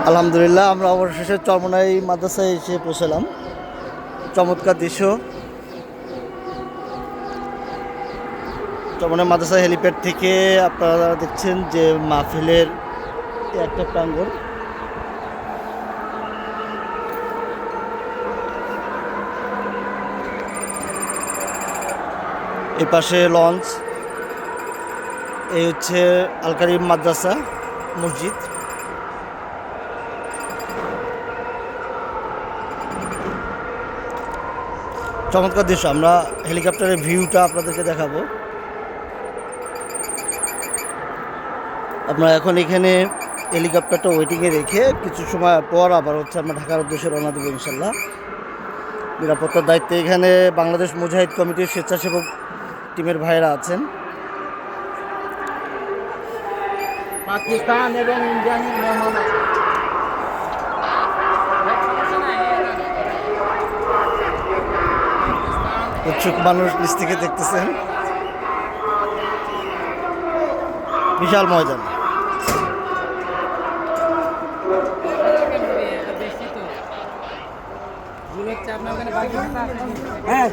আলহামদুলিল্লাহ, আমরা অবশেষে চরমোনাই মাদ্রাসায় এসে পৌঁছালাম। চমৎকার দৃশ্য। চরমোনাই মাদ্রাসা হেলিপ্যাড থেকে আপনারা দেখছেন যে মাহফিলের একটা প্রাঙ্গণ। এই পাশে লঞ্চ, এই হচ্ছে আল কারিম মাদ্রাসা মসজিদ। চমৎকার দৃশ্য। আমরা হেলিকপ্টারের ভিউটা আপনাদেরকে দেখাবো। আমরা এখন এখানে হেলিকপ্টারটা ওয়েটিংয়ে রেখে কিছু সময় পর আবার আমরা ঢাকার উদ্দেশ্যে রওনা দেবো ইনশাল্লাহ। নিরাপত্তার দায়িত্বে এখানে বাংলাদেশ মুজাহিদ কমিটির স্বেচ্ছাসেবক টিমের ভাইয়েরা আছেন। পাকিস্তান এবং ইন্ডিয়ানের মেহমান আছে। উৎসুক মানুষ নিচ থেকে দেখতেছেন। বিশাল ময়দান। হ্যাঁ।